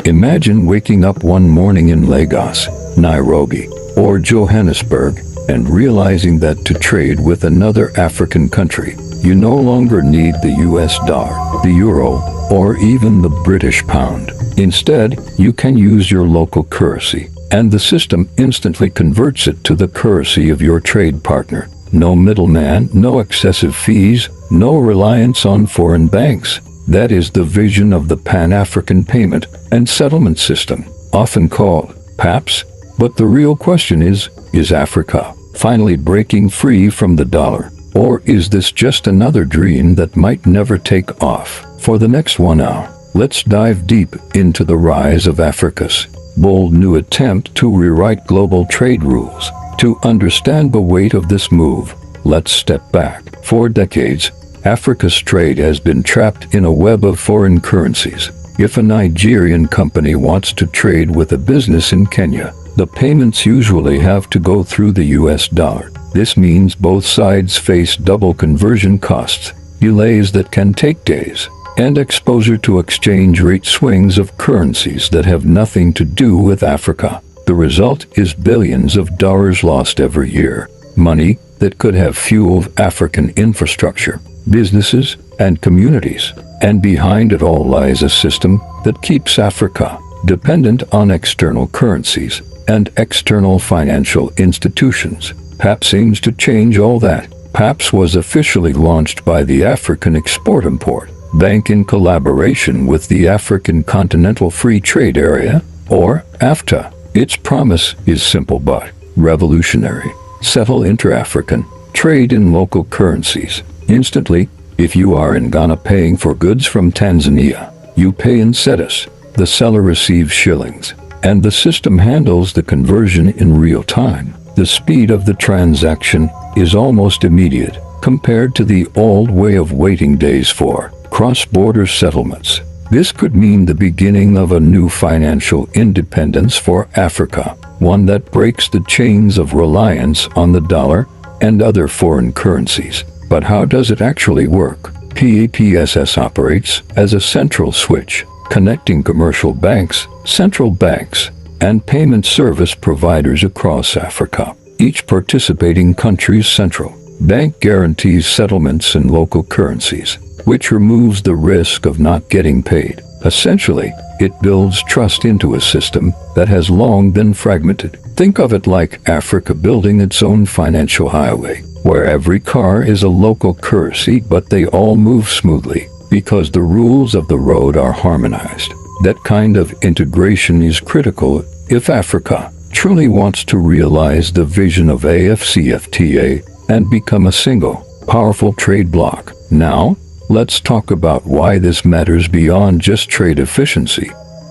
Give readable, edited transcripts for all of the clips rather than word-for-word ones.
Imagine waking up one morning in Lagos, Nairobi, or Johannesburg, and realizing that to trade with another African country, you no longer need the US dollar, the euro, or even the British pound. Instead, you can use your local currency, and the system instantly converts it to the currency of your trade partner. No middleman, no excessive fees, no reliance on foreign banks. That is the vision of the Pan African Payment and Settlement System, often called PAPSS. But the real question is Africa finally breaking free from the dollar? Or is this just another dream that might never take off? For the next 1 hour, let's dive deep into the rise of Africa's bold new attempt to rewrite global trade rules. To understand the weight of this move, let's step back. For decades, Africa's trade has been trapped in a web of foreign currencies. If a Nigerian company wants to trade with a business in Kenya, the payments usually have to go through the US dollar. This means both sides face double conversion costs, delays that can take days, and exposure to exchange rate swings of currencies that have nothing to do with Africa. The result is billions of dollars lost every year, money that could have fueled African infrastructure, businesses, and communities. And behind it all lies a system that keeps Africa dependent on external currencies and external financial institutions. PAPSS aims to change all that. PAPSS was officially launched by the African Export-Import Bank in collaboration with the African Continental Free Trade Area, or AfTA. Its promise is simple but revolutionary. Settle inter-African trade in local currencies instantly. If you are in Ghana paying for goods from Tanzania, you pay in cedis. The seller receives shillings, and the system handles the conversion in real time. The speed of the transaction is almost immediate compared to the old way of waiting days for cross-border settlements. This could mean the beginning of a new financial independence for Africa, one that breaks the chains of reliance on the dollar and other foreign currencies. But how does it actually work? PAPSS operates as a central switch, connecting commercial banks, central banks, and payment service providers across Africa. Each participating country's central bank guarantees settlements in local currencies, which removes the risk of not getting paid. Essentially, it builds trust into a system that has long been fragmented. Think of it like Africa building its own financial highway, where every car is a local currency but they all move smoothly because the rules of the road are harmonized. That kind of integration is critical if Africa truly wants to realize the vision of AfCFTA and become a single, powerful trade bloc. Now, let's talk about why this matters beyond just trade efficiency.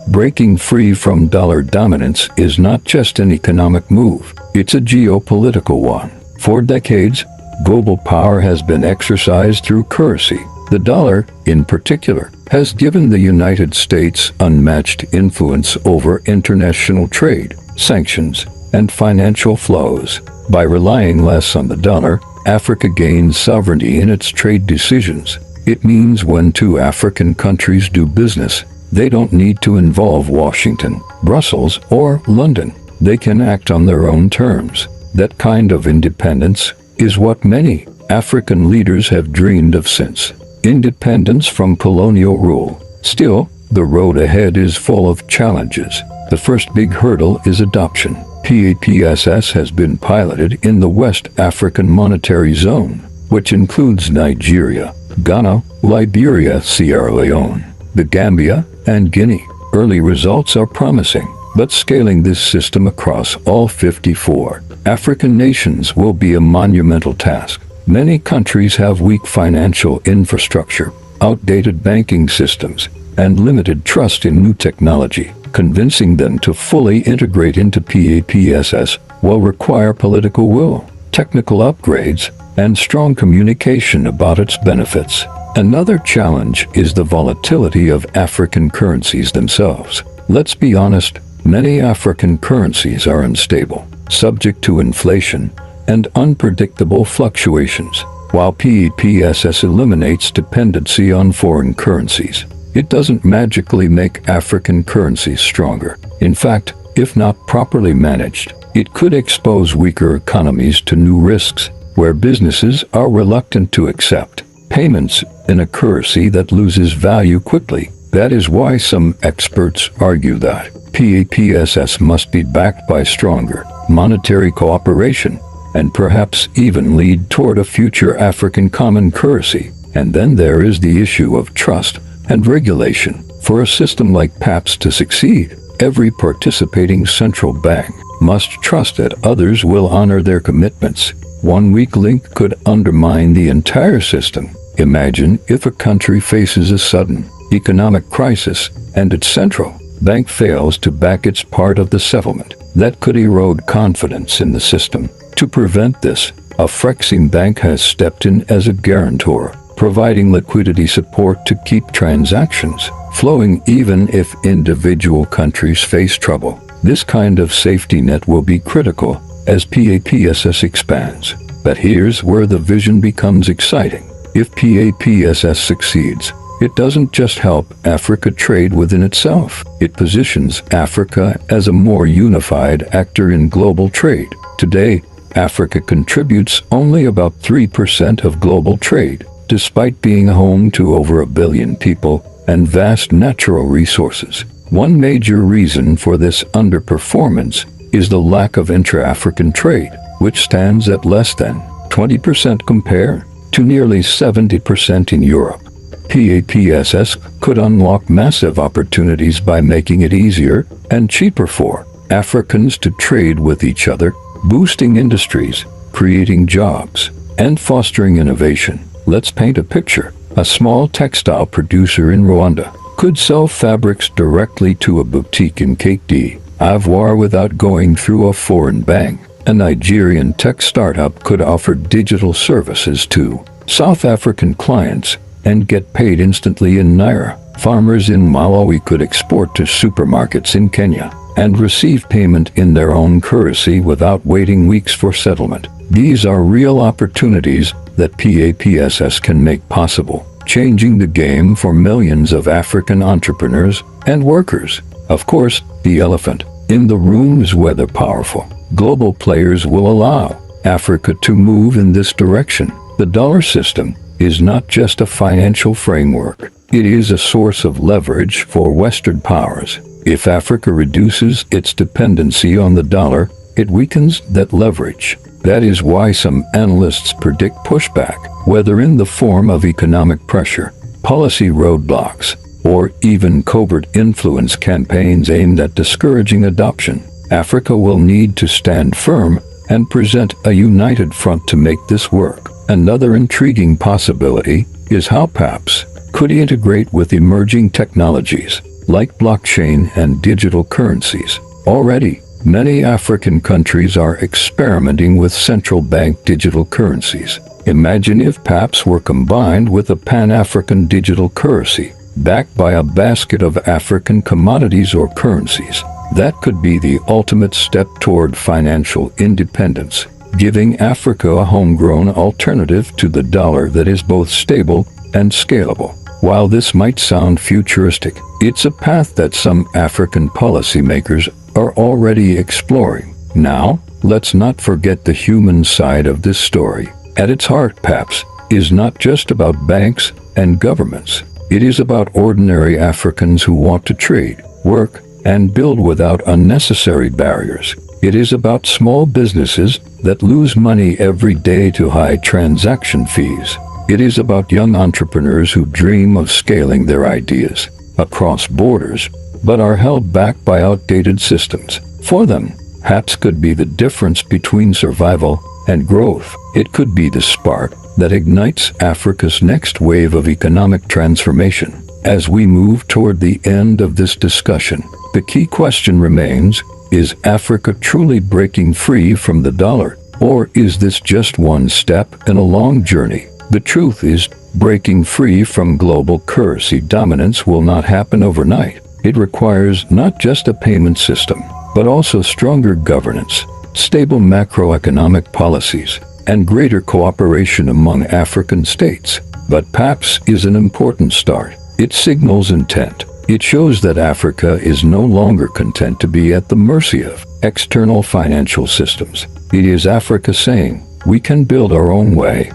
Breaking free from dollar dominance is not just an economic move, it's a geopolitical one. For decades, global power has been exercised through currency. The dollar, in particular, has given the United States unmatched influence over international trade, sanctions, and financial flows. By relying less on the dollar, Africa gains sovereignty in its trade decisions. It means when two African countries do business, they don't need to involve Washington, Brussels, or London. They can act on their own terms. That kind of independence is what many African leaders have dreamed of since independence from colonial rule. Still, the road ahead is full of challenges. The first big hurdle is adoption. PAPSS has been piloted in the West African Monetary Zone, which includes Nigeria, Ghana, Liberia, Sierra Leone, the Gambia, and Guinea. Early results are promising, but scaling this system across all 54 African nations will be a monumental task. Many countries have weak financial infrastructure, outdated banking systems, and limited trust in new technology. Convincing them to fully integrate into PAPSS will require political will, technical upgrades, and strong communication about its benefits. Another challenge is the volatility of African currencies themselves. Let's be honest, many African currencies are unstable, subject to inflation and unpredictable fluctuations. While PAPSS eliminates dependency on foreign currencies, It doesn't magically make African currencies stronger. In fact, if not properly managed, it could expose weaker economies to new risks, where businesses are reluctant to accept payments in a currency that loses value quickly. That is why some experts argue that PAPSS must be backed by stronger monetary cooperation, and perhaps even lead toward a future African common currency. And then there is the issue of trust and regulation. For a system like PAPSS to succeed, every participating central bank must trust that others will honor their commitments. One weak link could undermine the entire system. Imagine if a country faces a sudden economic crisis and its central bank fails to back its part of the settlement. That could erode confidence in the system. To prevent this, a Frexim bank has stepped in as a guarantor, providing liquidity support to keep transactions flowing even if individual countries face trouble. This kind of safety net will be critical as PAPSS expands. But here's where the vision becomes exciting. If PAPSS succeeds, it doesn't just help Africa trade within itself. It positions Africa as a more unified actor in global trade. Today, Africa contributes only about 3% of global trade, despite being home to over 1 billion people and vast natural resources. One major reason for this underperformance is the lack of intra-African trade, which stands at less than 20% compared to nearly 70% in Europe. PAPSS could unlock massive opportunities by making it easier and cheaper for Africans to trade with each other, boosting industries, creating jobs, and fostering innovation. Let's paint a picture. A small textile producer in Rwanda could sell fabrics directly to a boutique in Cote d'Ivoire without going through a foreign bank. A Nigerian tech startup could offer digital services to South African clients and get paid instantly in Naira. Farmers in Malawi could export to supermarkets in Kenya and receive payment in their own currency without waiting weeks for settlement. These are real opportunities that PAPSS can make possible, changing the game for millions of African entrepreneurs and workers. Of course, the elephant in the room is whether powerful global players will allow Africa to move in this direction. The dollar system is not just a financial framework. It is a source of leverage for Western powers. If Africa reduces its dependency on the dollar, it weakens that leverage. That is why some analysts predict pushback, whether in the form of economic pressure, policy roadblocks, or even covert influence campaigns aimed at discouraging adoption. Africa will need to stand firm and present a united front to make this work. Another intriguing possibility is how PAPSS could integrate with emerging technologies like blockchain and digital currencies. Already, many African countries are experimenting with central bank digital currencies. Imagine if PAPSS were combined with a Pan African digital currency, backed by a basket of African commodities or currencies. That could be the ultimate step toward financial independence, giving Africa a homegrown alternative to the dollar that is both stable and scalable. While this might sound futuristic, it's a path that some African policymakers are already exploring. Now, let's not forget the human side of this story. At its heart, PAPSS is not just about banks and governments. It is about ordinary Africans who want to trade, work, and build without unnecessary barriers. It is about small businesses that lose money every day to high transaction fees. It is about young entrepreneurs who dream of scaling their ideas across borders, but are held back by outdated systems. For them, PAPSS could be the difference between survival and growth. It could be the spark that ignites Africa's next wave of economic transformation. As we move toward the end of this discussion, the key question remains, is Africa truly breaking free from the dollar, or is this just one step in a long journey? The truth is, breaking free from global currency dominance will not happen overnight. It requires not just a payment system, but also stronger governance, stable macroeconomic policies, and greater cooperation among African states. But PAPSS is an important start. It signals intent. It shows that Africa is no longer content to be at the mercy of external financial systems. It is Africa saying, we can build our own way.